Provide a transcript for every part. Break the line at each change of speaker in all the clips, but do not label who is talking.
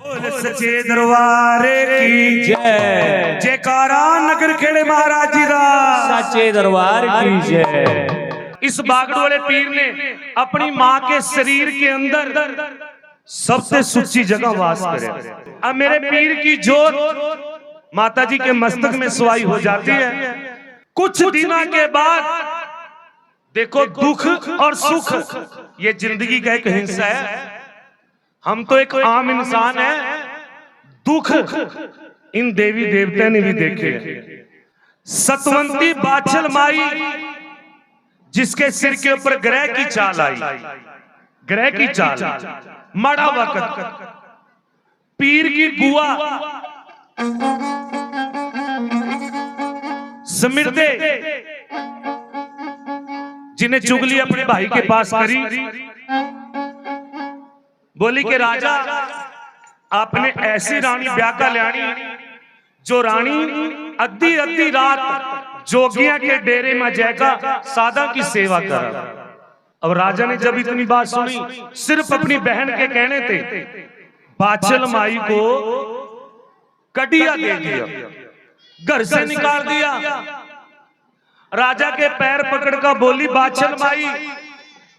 सच्चे दरबारे की जय। जयकारा नगर खेड़े महाराज जी का
सच्चे दरबार की जय।
इस बागड़ वाले पीर ने अपनी माँ के शरीर के अंदर सबसे सुच्ची जगह वास करे। अब मेरे पीर की जोत माता जी के मस्तक में सवाई हो जाती है। कुछ दिनों के बाद देखो, दुख और सुख ये जिंदगी का एक हिस्सा है। हम तो एक आम इंसान है, दुख इन देवी देवता ने भी देखे। सतवंती बाछल माई जिसके सिर के ऊपर ग्रह की चाल आई, ग्रह की चाल, माड़ा वक्त, पीर की बुआ समृद्धे जिन्हें चुगली अपने भाई के पास करी, बोली कि राजा आपने ऐसी रानी ब्याह का ल्याणी जो रानी अद्धी अद्धी रात जोगिया के डेरे में जाएगा सादा की सेवा करा। अब राजा ने जब इतनी बात सुनी, सिर्फ अपनी बहन के कहने थे बाछल माई को कटिया दे दिया, घर से निकाल दिया। राजा के पैर पकड़ कर बोली बाछल माई,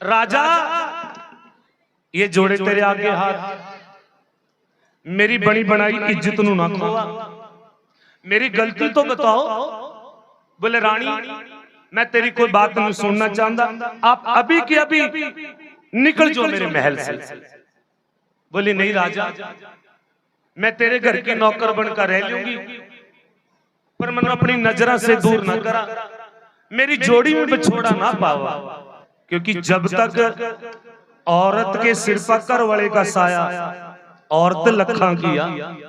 राजा ये जोड़े तेरे आगे हाथ, मेरी बड़ी बनाई इज्जत नू ना खोआ, मेरी गलती तो बताओ। बोले रानी मैं तेरी कोई बात नहीं सुनना चाहता, आप अभी की अभी निकल जाओ मेरे महल से। बोली नहीं राजा, मैं तेरे घर की नौकर बनकर रह लूंगी, पर मैंने अपनी नजरा से दूर ना करा, मेरी जोड़ी में बिछोड़ा ना पावा। क्योंकि जब तक औरत के सिर पर कर वाले का साया, औरत लखा किया,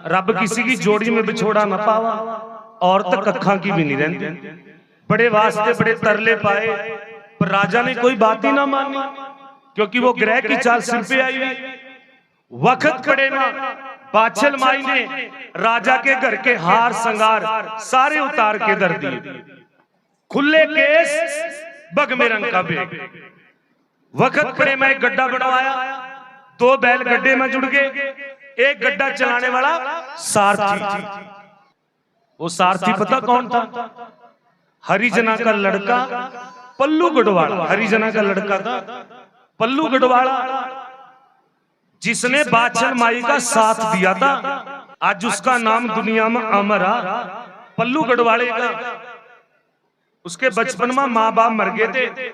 रब किसी की जोड़ी में बिछोड़ा ना पावा, औरत कखा की भी नहीं रहती। बड़े वास्ते बड़े तरले पाए, पर राजा ने कोई बात ही ना मानी, क्योंकि वो ग्रह की चाल सिर पे आई हुई। वक्त पड़े ना बाछल माई ने राजा के घर के हार संगार सारे उतार के दर दिए, खुले केस बग में रंग का बेग। वक्त पड़े मैं एक गड्ढा बनवाया, 2 बैल गड्ढे में जुड़ गए, एक गड्ढा चलाने वाला सारथी। वो सारथी पता कौन था? हरिजना का लड़का पल्लू गढ़वाला। हरिजना का लड़का था पल्लू गढ़वाला, जिसने बाछल माई का साथ दिया था। आज उसका नाम दुनिया में अमर है, पल्लू गढ़वाले का। उसके बचपन में माँ बाप मर गए थे,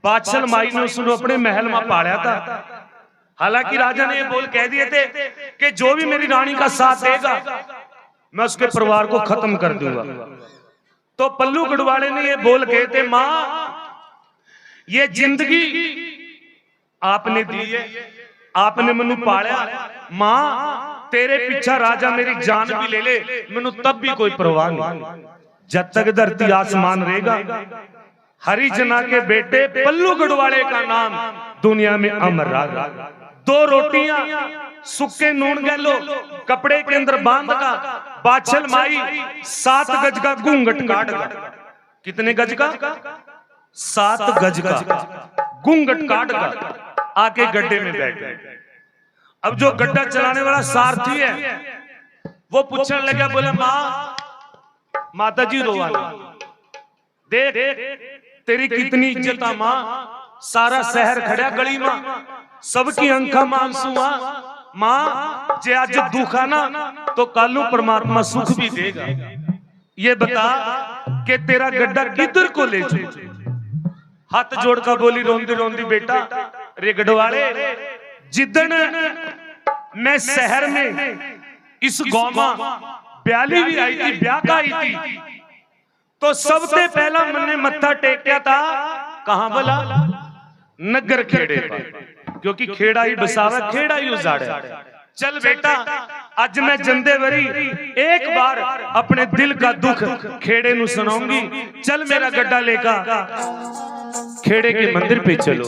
बाछल माई ने उसको अपने महल में पाला था। हालांकि राजा ने ये बोल कह दिए थे कि जो भी मेरी रानी का साथ देगा मैं उसके परिवार को खत्म कर दूंगा। तो पल्लू गढ़वाले ने ये बोल कहे थे, माँ ये जिंदगी आपने दी है, आपने मैनू पाला, माँ तेरे पीछा राजा मेरी जान भी ले ले, मैनू तब भी कोई परवाह नहीं। जब तक धरती आसमान रहेगा, हरिजना के बेटे पल्लू गढ़वाले का नाम दुनिया में अमर रहा। 2 रोटियां सुक्के नून गैलो कपड़े के अंदर बांध का बाछल माई 7 गज का घूंघट काट का। कितने गज का? 7 गज का घूंघट काट का आके गड्ढे में बैठ गए। अब जो गड्ढा चलाने वाला सारथी है वो पूछने लगा, बोले माँ माता जी रोवा देख तेरी कितनी इज्जत है माँ, सारा शहर खड़ा गली में, सबकी अंखा मांसूआ। माँ जे आज दुखा ना तो कालू परमात्मा सुख भी देगा। ये बता कि तेरा गड्ढा किधर को ले जाए। हाथ जोड़ कर बोली रोंदी रोंदी, बेटा रे गढ़वाले, जिदन मैं शहर में इस गांव में ब्याली भी आई थी, ब्याह का आई थी, तो सबसे पहला मैंने मत्था टेकिया था कहां बोला? नगर खेड़े पर, क्योंकि खेड़ा ही बसावा, खेड़ा ही उजाड़ा। चल बेटा आज मैं जंदे वरी एक बार अपने दिल का दुख खेड़े नु सुनाऊंगी। चल मेरा गड्ढा लेकर खेड़े के मंदिर पे चलो।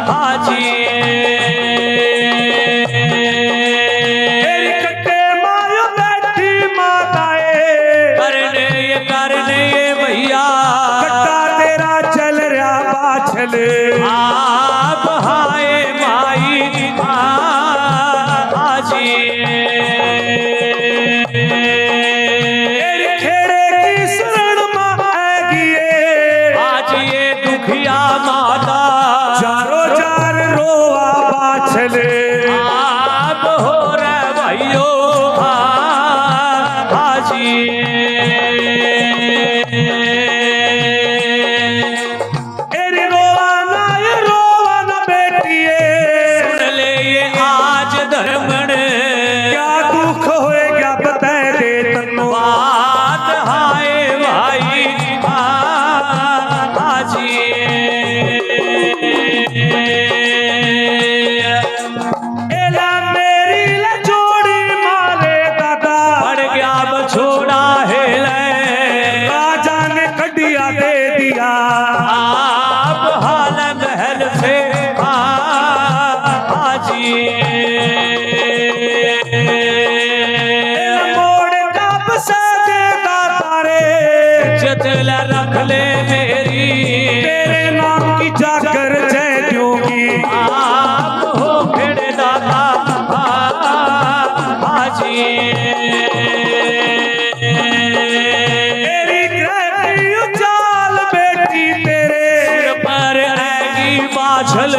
हाजी
तेरी कट्टे मायो बैठी माताए
करने ये भैया
कट्टा तेरा चल रहा बाछल
आप हाय माई हाजी
तेरी खेड़े की शरण मां आगिए
आज ये दुखिया माता
चारों चार रोआ बाछल
आप हो रे भाइयों हाजी
तेरी रोवा ना बेटिए
सुन ले ये आज धर्मण
क्या दुख होएगा बता दे तन्नो
बात हाय भाई हाजी
एला मेरी लचोड़ी मारे दादा
पड़ गया बछोड़ा है
राजा ने कडिया दे दिया
आप हाल महल से हाजी
मोड़ कब से देता तारे
जतल रख ले मेरी
तेरे नाम की जाकर जय दूंगी
आप हो फिर दादा हाजी
तेरी ग्रह उचाल बेटी तेरे
पर आएगी बाछल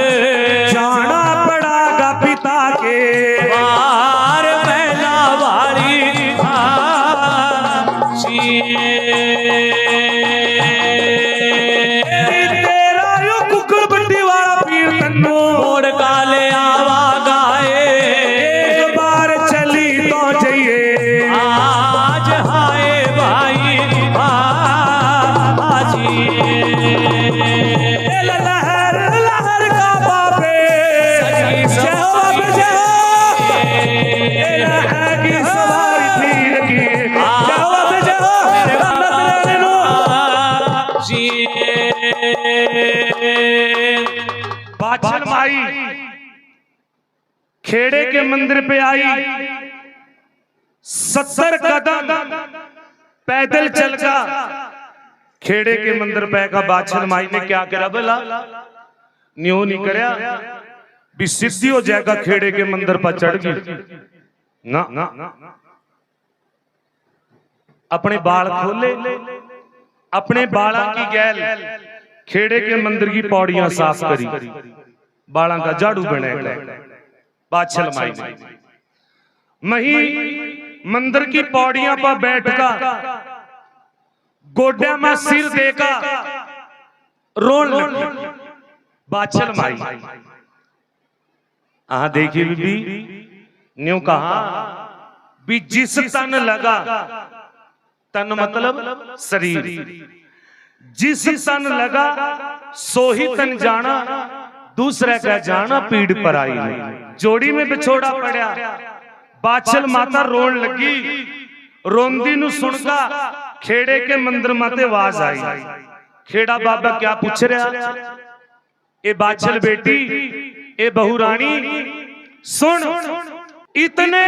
जाना पड़ागा पिता के
बार पहला वाली
तेरा यो कुकड़ बंडी वाला पीर तन्नो
मोड़ काले आवा गाए
एक बार चली तो जाइए
आज हाय भाई हाजी
लहर लहर का बाबे जय हो बाबे जय हो लहर की सवारी पीर की जय हो बाबे जय हो रमत लेने नो बाछल माई खेड़े के मंदिर पे आई 70 कदम पैदल चल का खेड़े के मंदिर पे का बाछल माई ने क्या करा बोला न्यू नहीं करया भी सिद्धि हो जाएगा खेड़े के मंदिर पर चढ़ गई ना अपने बाल खोले अपने बाला की गैल खेड़े के मंदिर की पौड़ियां साफ करी बाला का झाड़ू बनाया बाछल माई ने मही मंदिर की पौड़ियां पर बैठकर गोड्या में सिर देका रोन लगी बाछल माई देखिए बीबी न्यू कहा भी जिस तन लगा तन मतलब शरीर जिस तन लगा सो ही तन जाना दूसरे का जाना पीड़ पर आई जोड़ी में बिछोड़ा पड़ा बाछल माता रोन लगी रोंदी नु सुनका खेड़े के मंदिर माते आवाज आई खेड़ा बाबा क्या पूछ रहा ए बाछल बेटी ए बहू रानी सुन इतने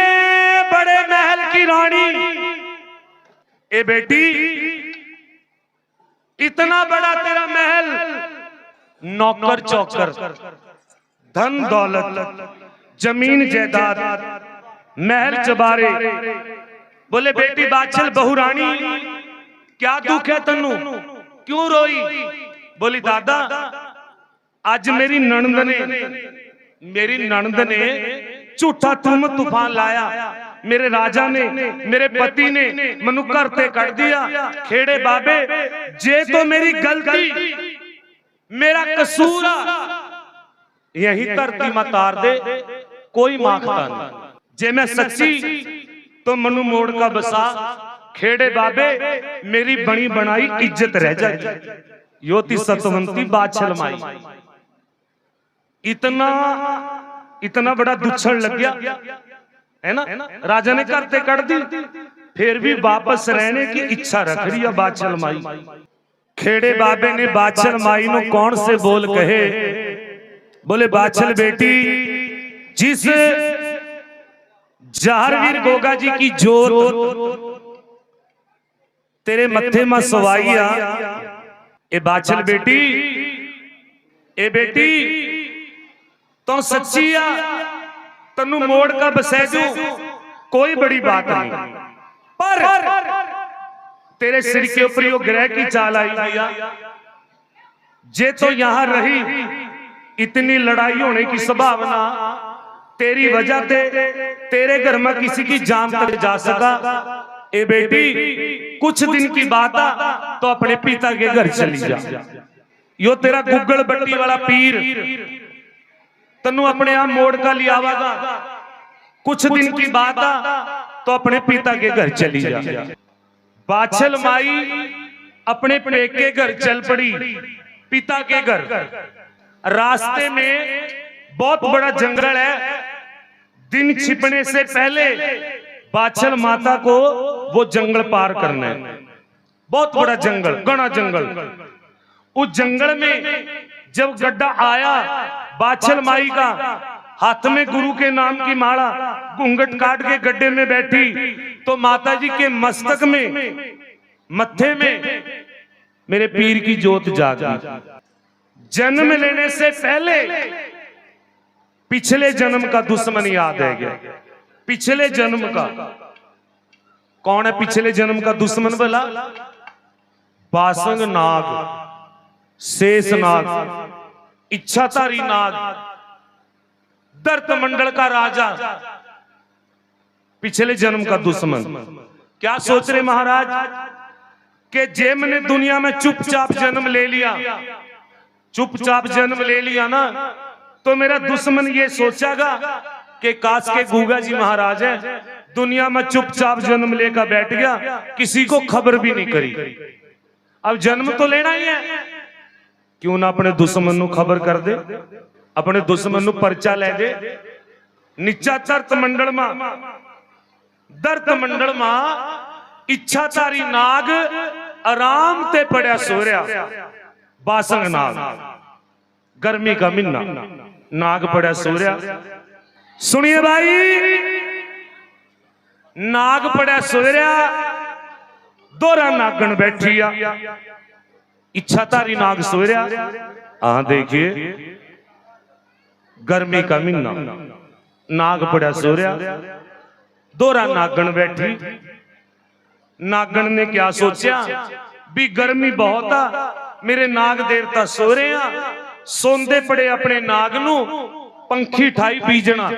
बड़े महल की रानी ए बेटी इतना बड़ा तेरा महल नौकर चौकर धन दौलत जमीन जायदाद महल चबारे बोले बेटी बाछल बहू रानी क्या दुख है तन्नू क्यों रोई बोली दादा आज मेरी ननद ने झूठा तुम तूफान लाया मेरे राजा ने मेरे पति ने मनु करते कर दिया खेड़े बाबे जे तो मेरी गलती मेरा कसूर यही धरती में तार दे कोई माखता नहीं जे मैं सच्ची तो मनु मोड़ का बसा खेड़े बाबे मेरी बनी बनाई इज्जत रह जाए योति सतवंती बाछल माई इतना बड़ा दुच्छड़ लग गया है ना राजा ने करते कर दी फिर भी वापस रहने की इच्छा रख रही है बाछल माई खेड़े बाबे ने बाछल माई नो कौन से बोल कहे। बोले बाछल बेटी, जिस जहारवीर गोगा जी की जोत तेरे मत्थे में सवाइया, ए बाछल बेटी, ए बेटी तो सच्ची आ, तनु मोड़ का बसैजू कोई बड़ी बात नहीं, पर तेरे सिर के ऊपर यो ग्रह की चाल आई भैया, जे तो यहां रही इतनी लड़ाई होने की संभावना, तेरी वजह से तेरे घर में किसी की जान तक जा सका। ए बेटी कुछ दिन की बात आ तो अपने पिता के घर चली जा, यो तेरा गुग्गल बट्टी वाला पीर तनु अपने आप मोड़ का लिया आवागा। कुछ दिन की बात आ तो अपने पिता के घर चली जा। बाछल माई अपने पेके घर चल पड़ी, पिता के घर। रास्ते में बहुत बड़ा जंगल है, दिन छिपने से पहले बाछल माता को वो जंगल पार करना है। बहुत बड़ा जंगल, घना जंगल। उस जंगल में जब गड्ढा आया बाछल माई का, हाथ में गुरु के नाम की माला, घूंघट काट के गड्ढे में बैठी, तो माता जी के मस्तक में, मत्थे में मेरे पीर की जोत जागी। जन्म लेने से पहले पिछले जन्म का दुश्मन याद है गया। पिछले जन्म का कौन है? पिछले जन्म का दुश्मन बोला बासंग नाग, शेष नाग, इच्छाधारी नाग, दर्द मंडल का राजा, पिछले जन्म का दुश्मन। क्या सोच रहे महाराज कि जेम ने दुनिया में चुपचाप जन्म ले लिया, चुपचाप जन्म ले लिया ना, तो मेरा दुश्मन ये सोचेगा कि काश के गूगा जी महाराज है, दुनिया में चुपचाप जन्म लेकर बैठ गया, किसी को खबर भी नहीं करी। अब जन्म तो लेना ही है, क्यों ना अपने दुश्मन नु खबर कर दे, अपने दुश्मन नु पर्चा ले दे। नीचा दर्द मंडल में, दर्द मंडल में इच्छाधारी नाग आराम ते पड़ा सो रहा। बासंग नाग, गर्मी का महीना, नाग पड़ा सो रहा। सुनिए भाई, नाग पड़ा सो रहा, दोरा नागन बैठी आ, इच्छाधारी नाग सो रहा। हाँ देखिए, गर्मी का महीना, नाग पड़ा सो रहा, दोरा नागन बैठी। नागन ने क्या सोचा भी गर्मी बहुत आ, मेरे नाग देवता सो रहे हैं, सोंदे पड़े अपने नाग नू पंखी ठाई बीजना,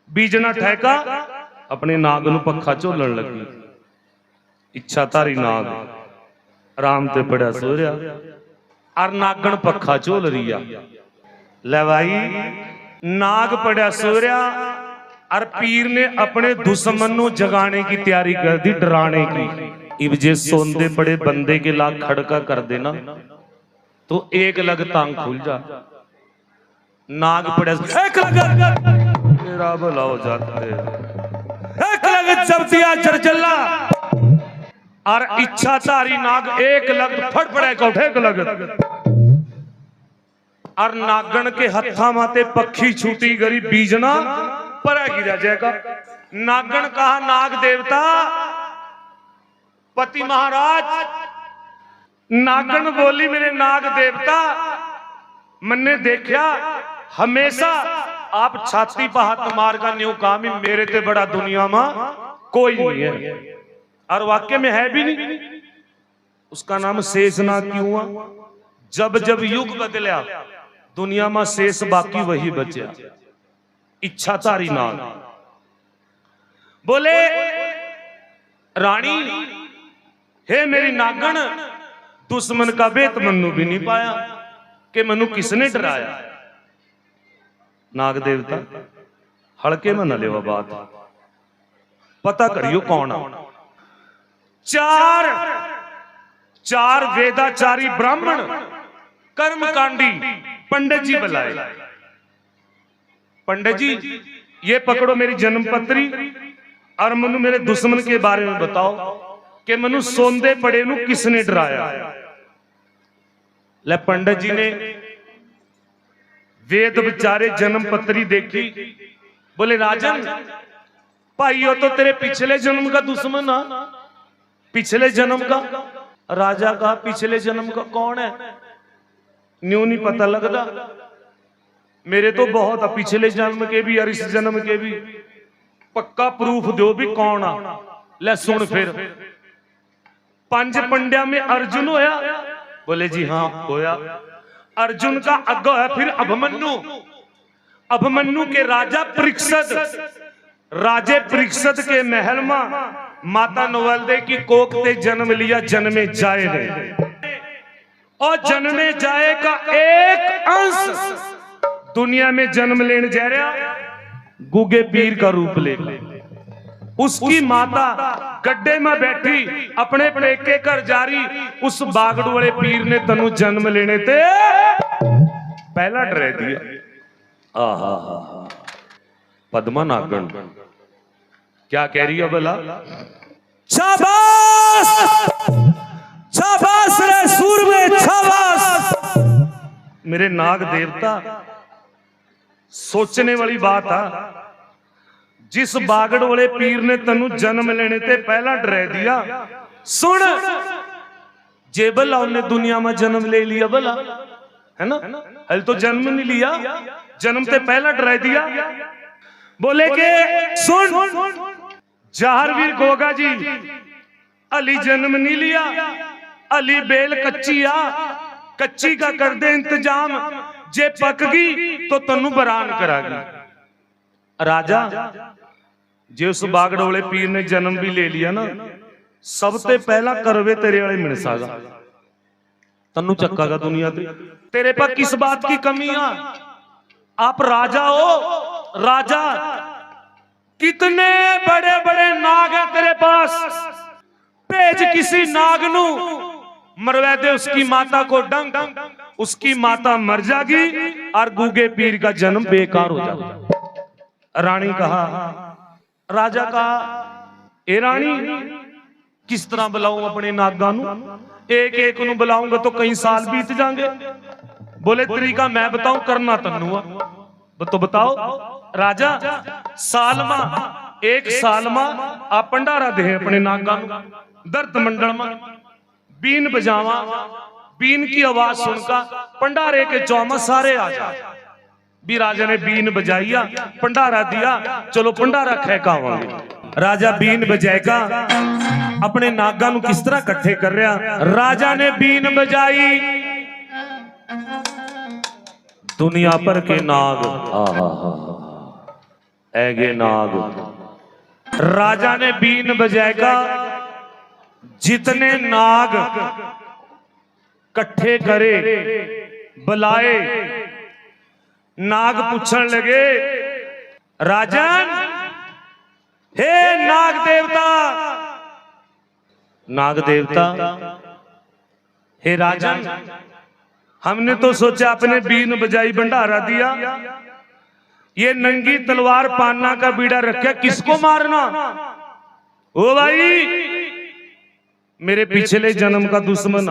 बीजना ठहका अपने नाग नू पखा झोलन लगी। इच्छाधारी नाग आराम ते पड़ा सो रहा, और नागन पखा झोल रही आ। ले भाई, नाग पड़ा सो रहा और पीर ने अपने दुश्मन नू जगाने की तैयारी कर दी, डराने की। इब जे सोंदे पड़े बंदे के लाख खड़का कर देना तो एक लग टांग खुल जा। नाग पड़ा एक लग मेरा भला हो जाता है, एक लग जब दिया जरजल्ला, और इच्छाधारी नाग एक लग फट पड़े को एक लग, और नागन के हथा माते पक्षी छूटी गरी बीजना पर गिरा जाएगा। नागन कहा नाग देवता पति महाराज, नागन बोली मेरे नाग देवता, मैंने देखा हमेशा आप छाती पर हाथ मार का न्यू काम ही मेरे ते बड़ा दुनिया में कोई नहीं है, और वाक्य में है भी नहीं। उसका नाम शेषनाग क्यों हुआ? जब जब युग बदला दुनिया में शेष बाकी वही बचा, इच्छाधारी नाग। बोले रानी, हे मेरी नागन, दुश्मन का बेत मनु भी नहीं पाया कि मनु किसने डराया। नाग देवता हड़के में न लेवा बात, पता करियो कौन है। चार वेदाचारी ब्राह्मण कर्मकांडी पंडित जी बुलाए। पंडित जी ये पकड़ो मेरी जन्मपत्री और मनु मेरे दुश्मन के बारे में बताओ कि मनु सोंदे पड़े नु किसने डराया। ले पंडित जी ने वेद विचारे जन्म पत्री देखी, बोले राजन भाई हो तो तेरे पिछले जन्म का दुश्मन आ, पिछले जन्म का। राजा कहा पिछले जन्म का कौन है? न्यू नहीं पता लगता, मेरे तो बहुत है पिछले जन्म के भी और इस जन्म के भी, पक्का प्रूफ दो भी कौन आ। ले सुन फिर, 5 पंड्या में अर्जुन होया? बोले जी हाँ होया। अर्जुन का अगो है फिर अभिमन्यु, अभिमन्यु के राजा परीक्षित, राजे परीक्षित के महल में माता नवलदे की कोख ते जन्म लिया जन्मे जाए ने, और जन्मे जाए का एक अंश दुनिया में जन्म लेने जा रहा गुगे पीर का रूप ले। उसकी माता गड्ढे में बैठी अपने पेके घर जा रही, उस बागड़ू वाले पीर ने तनु जन्म लेने ते पहला डरा दिया। आहा हा, पद्मा नागन क्या कह रही है बोला?
शाबाश शाबाश रे सूरमे शाबाश।
मेरे नाग देवता, सोचने वाली बात है, जिस बागड़ वाले पीर ने तनु जन्म लेने ते पहला डरा दिया। सुन जे भला उन्हें दुनिया में जन्म ले लिया भला, है ना? हल तो जन्म नहीं लिया, जन्म ते पहला डरा दिया। बोले के सुन जहारवीर गोगा जी, अली जन्म नहीं लिया, अली बेल कच्ची आ, कच्ची का कर दे इंतजाम, जे पक गई तो तनु बरान करागी। राजा जे उस बागड़ वाले पीर ने जन्म भी ले लिया ना, सबसे पहला करवे तेरे वाले मिनसागा, तनु चक्कागा दुनिया ते। तेरे पर किस बात की कमी है? आप राजा हो, राजा। कितने बड़े बड़े नाग है तेरे पास, भेज किसी नाग नू मरवा दे उसकी माता को डंक, उसकी माता मर जाएगी और गूगे पीर का जन्म बेकार हो जाएगा। रानी कहा, राजा कहा ए रानी किस तरह बुलाऊं अपने नागा नू? एक एक नू बुलाऊंगा तो कई साल बीत जाएंगे। बोले तरीका मैं बताऊं, करना तन्नू तो बताओ। राजा सालमा, एक सालमा आप पंडारा दे अपने नागा नू, दर्द मंडल में बीन बजावा, बीन की आवाज सुनकर पंडारे के चौमा सारे आ जाए। भी राजा ने बीन बजाइया, पंडारा दिया, चलो पंडारा खेकावांगे। राजा बीन बजाएगा, अपने नागा नू किस तरह इकट्ठे कर रहा। राजा ने बीन बजाई, दुनिया पर के नाग ऐगे नाग। राजा ने बीन बजाएगा, जितने नाग कट्ठे करे बुलाए, नाग पूछने लगे राजन, हे नाग देवता, नाग देवता हे राजन, हमने तो सोचा अपने बीन बजाई भंडारा दिया, ये नंगी तलवार पान्ना का बीड़ा रखे किसको मारना? ओ भाई मेरे पिछले जन्म का दुश्मन,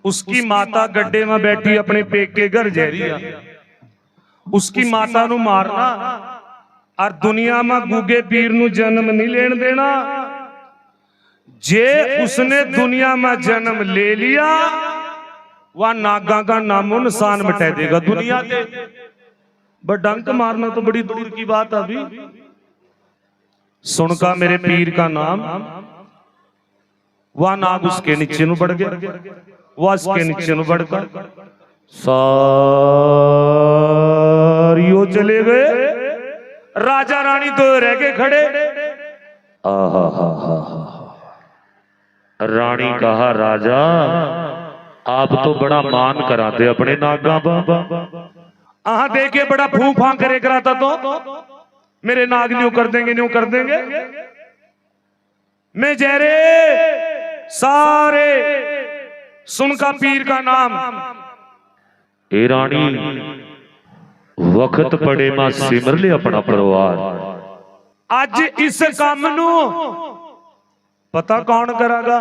उसकी माता गड्ढे में बैठी अपने पेके घर जा रही है, उसकी माता नु मारना और दुनिया में गुगे पीर नु जन्म नहीं लेन देना। जे उसने दुनिया में जन्म ले लिया वह नागा का नामो निशान मिटा देगा दुनिया के। बट डंक मारना तो बड़ी दूर की बात अभी। सुनका मेरे पीर का नाम, वह नाग उसके नीचे नु बढ़ गया, वह उसके नीचे नु बढ़कर सारियो चले गए। राजा रानी दो रह गए खड़े। रानी कहा राजा आप तो बड़ा मान कराते अपने नागा बाबा। आहा देखे बड़ा फू फां करे कराता तो मेरे नाग न्यू कर देंगे, न्यू कर देंगे। मैं जहरे सारे सुनका पीर का नाम। ए रानी वक्त पड़े मां सिमर ले अपना परिवार। आज इस काम नू पता कौन करागा?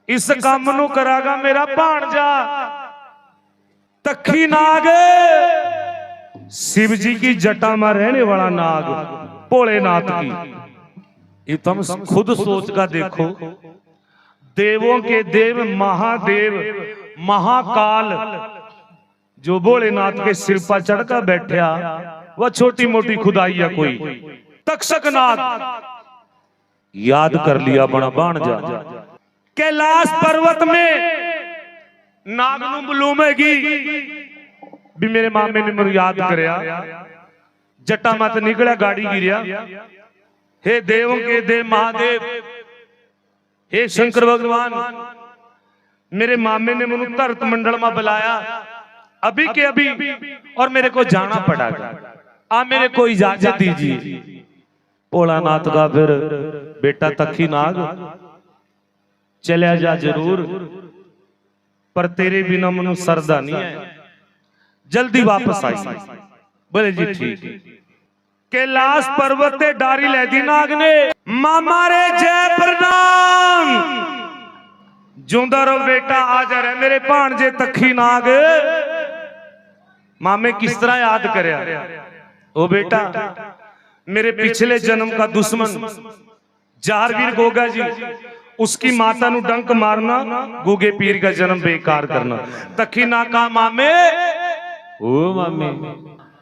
इस काम नू करागा मेरा भाणजा तखी नाग शिव जी की जटा में रहने वाला नाग भोलेनाथ की। ये तुम खुद सोच का देखो, देवों के देव महादेव महाकाल जो भोलेनाथ के सिर पर चढ़कर बैठा, वह छोटी मोटी खुदाई है कोई। तक्षक नाग याद कर लिया बड़ा बाण जा। कैलाश पर्वत में नाग नू बुलूमेगी भी मेरे मामे ने मेरे याद करया, जटा मत निकला गाड़ी गिरिया। हे देवों के देव महादेव, हे शंकर भगवान, मेरे मामे ने मुझे धरत मंडल में बुलाया अभी के अभी और मेरे को जाना पड़ेगा, आप मेरे को इजाजत दीजिए। भोलानाथ का फिर बेटा तखी नाग चलिया जा जरूर, पर तेरे बिना मनु सरदा नहीं है, जल्दी वापस आई। बोले जी ठीक। कैलाश पर्वत ते डारी ले दी नाग ने, मामा रे जय प्रणाम, जूंदा रहो बेटा, आ जा रहे मेरे भांजे तखी नाग। मामे किस तरह याद करया, ओ बेटा मेरे पिछले जन्म का दुश्मन जारवीर गोगा जी, उसकी माता नु डंक मारना, गुगे पीर का जन्म बेकार करना। तखी ना का मामे, ओ मामे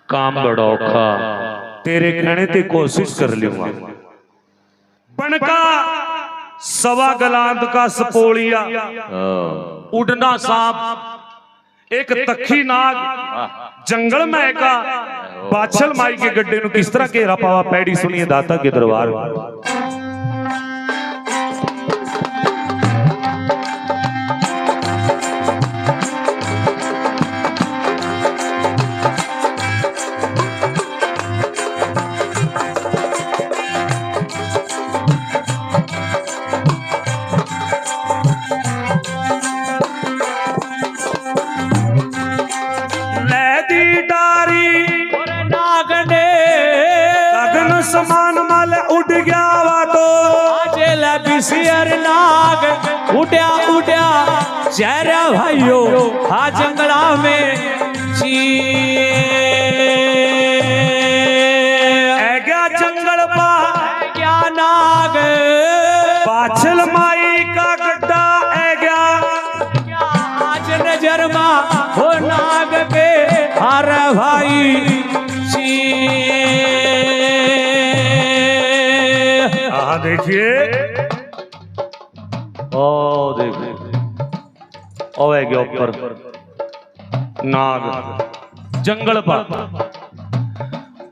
काम बड़ा औखा, तेरे कहने ते कोशिश कर लूंगा। बनका सवा गलांद का सपोलिया, उड़ना सांप, एक तखी नाग जंगल में का बाछल माई के गड्ढे नु किस तरह घेरा पावा। पैड़ी सुनिए दाता के दरबार। समान मल उड़ गया वा तो
आजेला बिसियर नाग उड्या उड्या चेहरा भाइयों हा जंगला में ची
गया जंगल पा
क्या नाग
पाछल माई का गड्ढा है गया।
आज नजर मा हो नाग के हर भाई
देखिए, ओ देखिए, ओ है गया ऊपर नाग जंगल पर।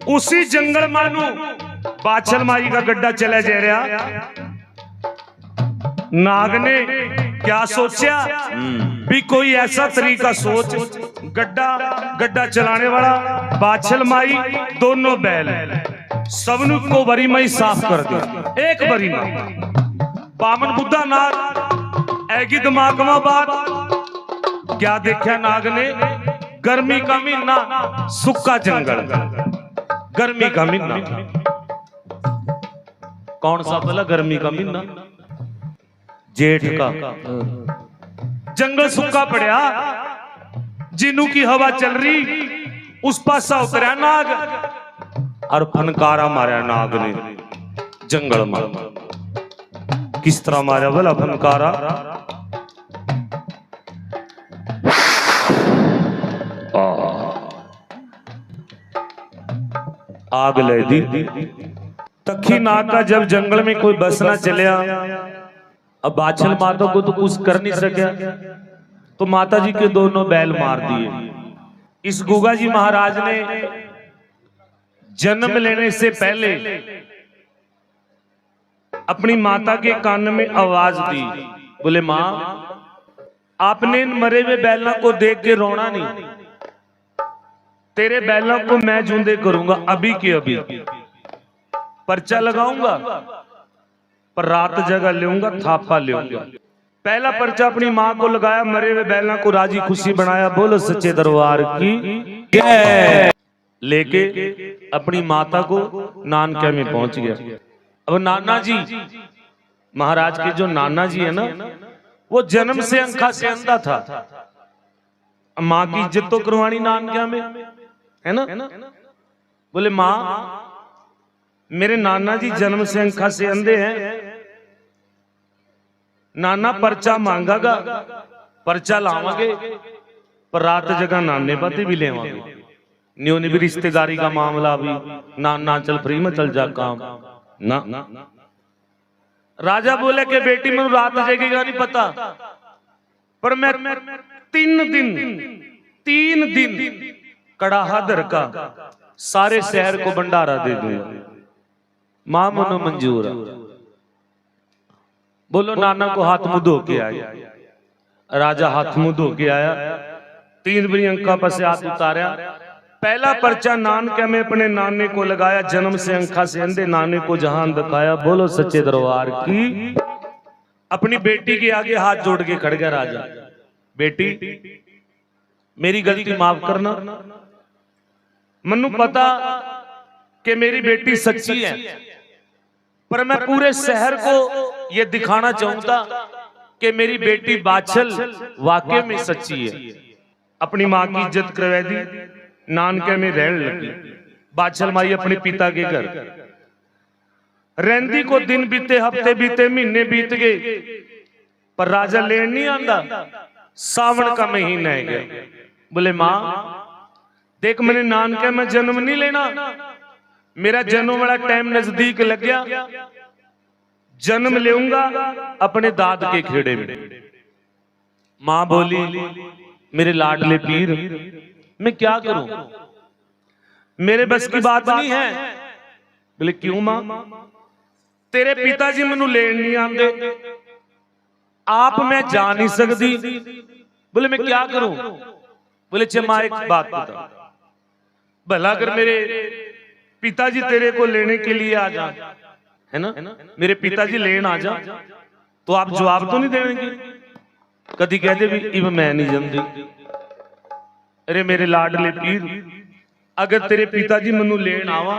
उसी जंगल मानू बाछल माई का गड्ढा चला जा रहा। नाग ने क्या सोचा भी कोई ऐसा तरीका सोच, गड्ढा चलाने वाला बाछल माई दोनों बैल सबनु को बरी मई साफ कर दे। एक बरी में बामन बुद्धा नाग ऐगी दिमाग में बात क्या देखा नाग ने, गर्मी का महीना, सूखा जंगल, गर्मी का महीना। कौन सा बोला गर्मी का महीना? जेठ का। जंगल सूखा पड़ा, जिन्नू की हवा चल रही, उस पासा उतरा नाग और फनकारा मारा नाग ने जंगल में। किस तरह मारा बोला फनकारा? आग ले दी। तखी नाग का जब जंगल में कोई बसना चलिया, अब बाछल माता को तो कुछ कर नहीं सके, तो माता जी के दोनों बैल मार दिए। इस गुगा जी महाराज ने जन्म लेने से पहले अपनी माता के कान में आवाज दी, बोले मां आपने इन मरे हुए बैलों को देख के रोना नहीं, तेरे बैलों को मैं जूंदे करूंगा अभी के अभी, पर्चा लगाऊंगा पर रात जगह लूंगा, थापा लूंगा। पहला पर्चा अपनी मां को लगाया, मरे हुए बैलों को राजी खुशी बनाया। बोलो सच्चे दरबार की जय। लेके अपनी माता को नानके में पहुंच गया। अब नाना जी महाराज के जो नाना जी है ना, वो जन्म से अंखा से अंधा था। माँ की इज्जत तो करवानी नान क्या में, है ना। बोले माँ मेरे नाना जी जन्म से अंखा से अंधे हैं, नाना पर्चा मांगागा, पर्चा लावांगे पर रात जगह नाने पाते भी लेवांगे, न्यू भी रिश्तेदारी का मामला भी नाना चल फ्री में चल जा काम ना। राजा बोले कि बेटी मैं रात जगेगा नहीं पता, पर मैं 3 दिन कड़ाहा दर का सारे शहर को भंडारा दे दूंगा। मां मनो मंजूर। बोलो नाना को हाथ मुंह धो के आया। राजा हाथ मुंह धो के आया, 3 बड़ी अंका पर से हाथ उतारा, पहला पर्चा नान के में अपने नाने को लगाया, जन्म से अंखा से अंधे नाने को जहान दिखाया। बोलो सच्चे दरबार की। अपनी बेटी के आगे हाथ जोड़ के खड़ गया राजा, बेटी मेरी गलती माफ करना, मनु पता कि मेरी बेटी सच्ची है, पर मैं पूरे शहर को यह दिखाना चाहूंगा कि मेरी बेटी बाछल वाकई में सच्ची है। अपनी माँ की इज्जत करवा दी, नानके में रहने लगी। बाछल माई अपने पिता के घर रहंदी को दिन बीते, हफ्ते बीते, महीने बीत गए, पर राजा लेन नहीं आंदा। सावन का महीना है गया। बोले माँ देख मैंने नानके में जन्म नहीं लेना, मेरा जन्म वाला टाइम नजदीक लग गया, जन्म लेऊंगा अपने दाद के खेड़े में। मां बोली मेरे लाडले पीर मैं क्या करूं, मेरे बस की बात नहीं है। बोले क्यों मां, तेरे पिताजी मैनू लेन नहीं आंदे, आप मैं जा नहीं सकती। बोले मैं क्या करूं। बोले चमा एक बात बता, भला अगर मेरे पिताजी तेरे को लेने के लिए आ जा, है ना, मेरे पिताजी लेन आ जा, तो आप जवाब तो नहीं देंगे। कभी कहते भी इब मैं नहीं जानती। अरे मेरे लाडले पीर अगर तेरे पिताजी मनु लेन आवा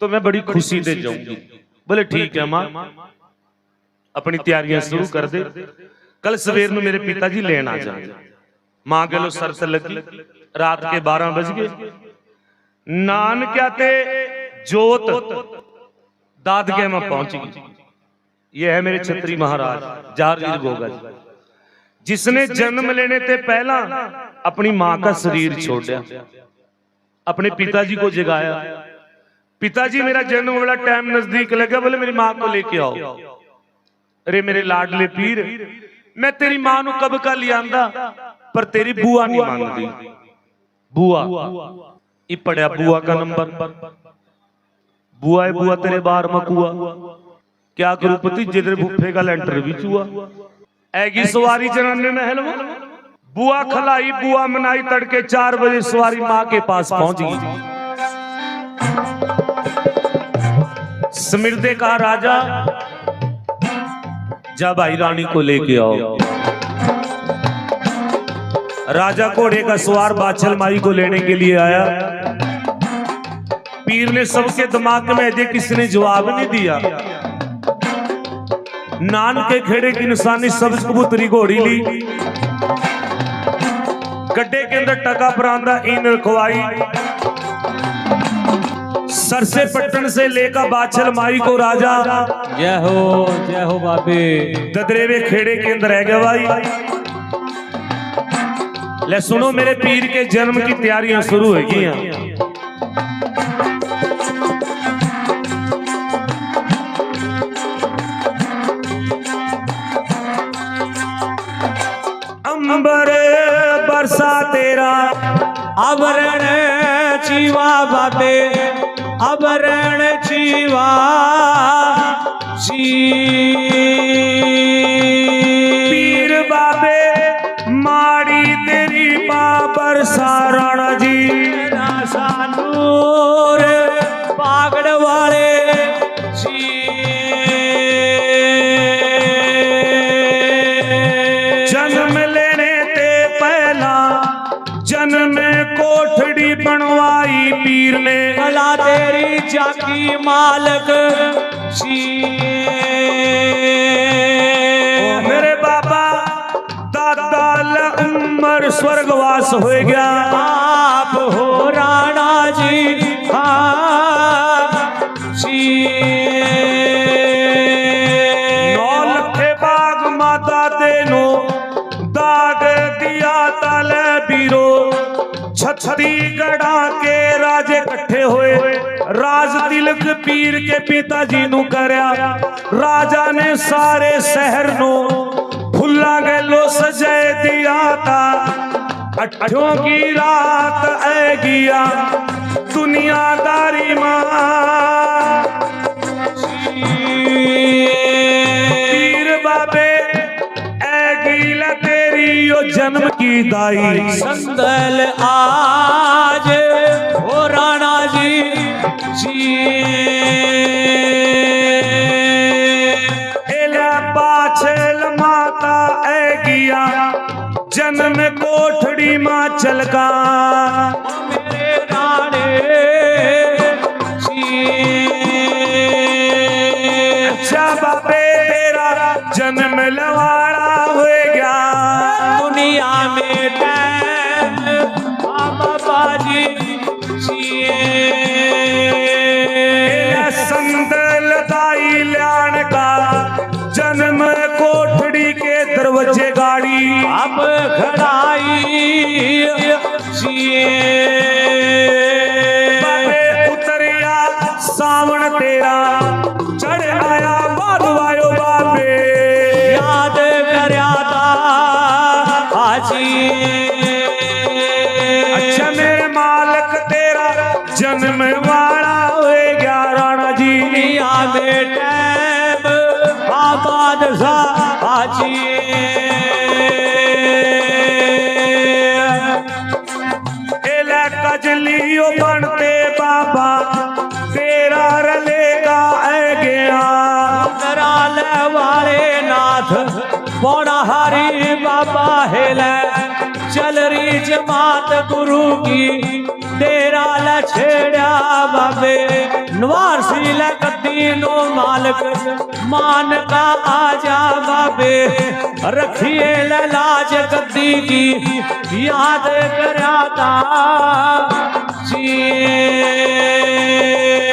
तो मैं बड़ी खुशी दे जाऊंगी। बोले ठीक है मां, अपनी तैयारियां शुरू कर दे, कल सवेर में मेरे पिताजी लेन आ जाए। मां गलो शर्त लगी, रात के 12 बज गए। नान क्या थे जोत दाद के में पहुंच गई। ये है मेरे छत्री महाराज जारवीर गोगा जी, जिसने जन्म लेने से पहला अपनी मां का शरीर छोड़ा, अपने पिताजी को जगाया। पिताजी मेरा जन्म वाला टाइम नजदीक लगा, बोले मेरी मां को लेके आओ। अरे मेरे लाडले पीर मैं तेरी मां को कब का लियांदा, पर तेरी बुआ नहीं मानती। बुआ ये पढ़िया बुआ का नंबर, बुआ है बुआ तेरे बार मकुआ, क्या करूं पति जिधर बुफे का लेंटर भी चुआ। ऐगी सवारी जनाने महल में बुआ खलाई बुआ मनाई, तड़के 4 बजे सवारी मां के पास पहुंच गई। समिर्दे का राजा जा भाई रानी को लेके आओ। राजा घोड़े का सवार बाछल माई को लेने के लिए आया। पीर ने सबके दिमाग में अजय किसी ने जवाब नहीं दिया। नान के खेड़े की निशानी सब कबूतरी घोड़ी ली, गड्ढे के अंदर टका परांदा इन रखवाई। सरसे पट्टन से लेकर बाछल माई को राजा
जय हो बाबे
ददरेवे खेड़े के अंदर रह गया भाई। ले सुनो मेरे पीर के जन्म की तैयारियां शुरू हो गई हैं। अंबर बरसा तेरा
अबरण चीवा बाबे अबरण चीवा
पीर बाबे माड़ी तेरी बाबर सारण जी
सानूर पागड़ वाले
जन्म लेने ते पहला जन्म कोठड़ी बनवाई पीर ने,
कला तेरी जाकी मालक
मेरे बाबा दादा उम्र स्वर्गवास हो गया।
आप हो राणा जी
नौ लखे बाग माता तेनो दाग दिया ताले बीरो। छत्तीसगढ़ के राजे इकट्ठे हुए, राज तिलक पीर के पिताजी नु करया। राजा ने सारे शहर नो फुल्ला गलो सजाए दिया था। अठों की रात ऐ गिया दुनियादारी मां। पीर बाबे ऐ गीला तेरी यो जन्म की दाई।
संदल आज हो राणा जी
एला पाछल माता ऐ गिया जन्म कोठड़ी मां चलका।
मेरे राणे
अच्छा बाबे तेरा जन्म लवाड़ा हो गया।
दुनिया में बाबाजी
संदल दाई ल्याण का जन्म कोठड़ी के दरवाजे गाड़ी।
अब खड़ाई
बाबे उतरिया सावण तेरा चढ़ आया बादवायो बाबे।
याद करया था आजी।
अच्छा मेरे मालक तेरा जन्म वाला हो गया राणा जी।
दुनिया में टैब आबाद सा आजी।
एला कजलियो बनते बाबा तेरा रलेगा ऐ गया।
कराल वाले नाथ पौड़ा हरी बाबा हेले। चल रही जमात गुरु की तेरा लछेड़ा बाबे। नवारसी लकदीनो मालक मान का आजा बाबे। रखिए लाज गद्दी की याद कराता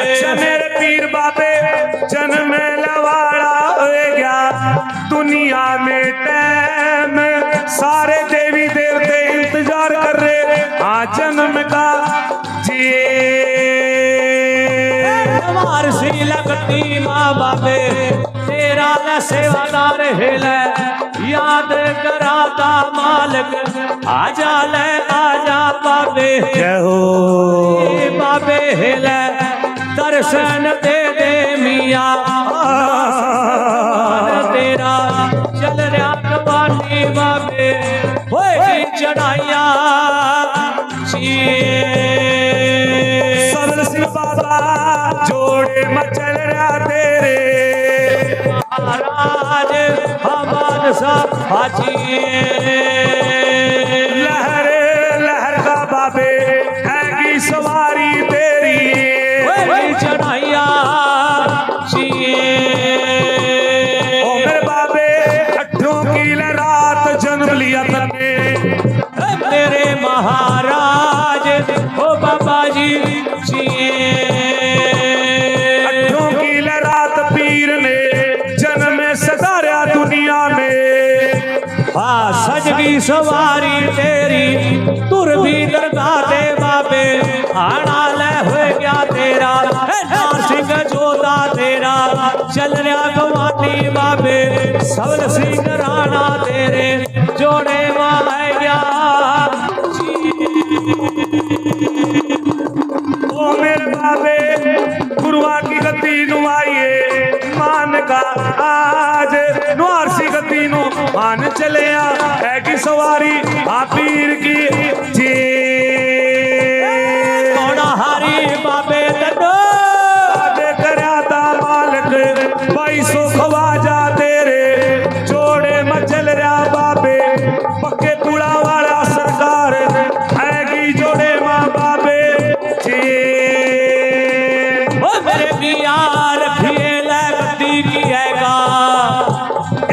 अच्छा मेरे पीर बाबे जन्म लवाड़ा हो गया। दुनिया में टैम सारे देवी देवते इंतजार कर रहे हाँ जन्म का जी।
वारसी लगती माँ बाबे तेरा न सेवादार हेले। याद कराता मालक आजा ले आजा बाबे।
जय हो
बाबे हेले दर्शन दे दे मिया। तेरा चल रहा कबानी बाबे होए चढ़ाइया
सरल सिंह बाबा जोड़े मचल रहा तेरे।
महाराज हमाद सा हाजी।
लहर लहर का बाबे हैगी सवारी तेरी।
चढ़ाइया
ओ मेरे बाबे अठों की रात जन्म लिया तने।
मेरे महाराज ओ बाबा जी
अठों की रात पीर ने जन्म सदारा दुनिया में।
हाँ सजगी सवारी तेरी तुर भी दरगाह दे बाबे। आना ले हो गया तेरा नार सिंह जोधा तेरा। चल रहा गवानी बाबे सबल सिंह राणा तेरे जोड़े माय गया।
ओ मेरे बाबे गुरुआ की गद्दी नुआइए मान का आज नुआरसी गद्दी नु मान चले है की सवारी आ पीर की जी।
हरी बाबे तनो
करया ता मालक भाई सो खवाजा तेरे जोड़े मचल रहा बाबे। पक्के पुड़ा वाला सरकार हैगी जोड़े माँ बाबे जी।
ओ मेरे पिया रखिए लगती की हैगा।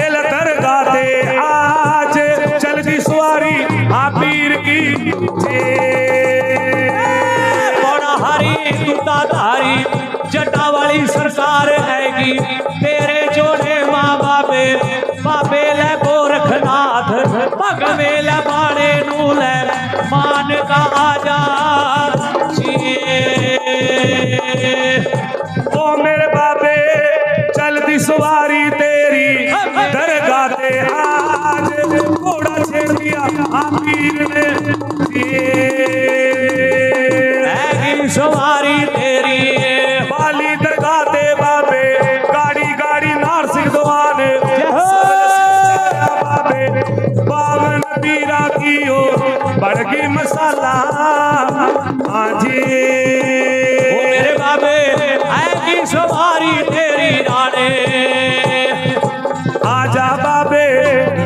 एल दरगाह ते आज चल दी सवारी आ पीर ओ मेरे बाबे चलती सवारी तेरी दरगाह ते आज घोड़ा छेड़ दिया पीर ने
सवारी तेरी
बाली दरगाह ते बाबे गाड़ी गाड़ी नार सिंह दवान बाबे बावन पीरा की हो बड़गी मसाला आजी
मेरे बाबे ऐसी सवारी तेरी राणे
आजा बाबे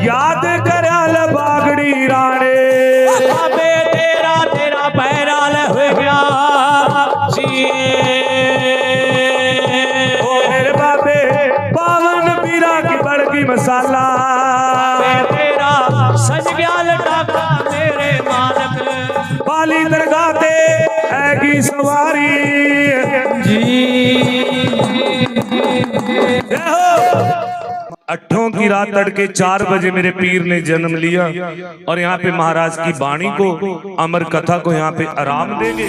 याद करल बागड़ी राणे
बाबे तेरा तेरा पैराल हो गया
ओ मेरे बाबे बावन पीरा की बड़गी मसाला
तेरा सज गया लटाका मेरे मालक
बाली दरगाह ते ऐगी सवारी
जी।
अट्ठों की रात तड़के 4 बजे मेरे पीर ने जन्म लिया और यहाँ पे महाराज की वाणी को अमर कथा को यहाँ पे आराम देंगे।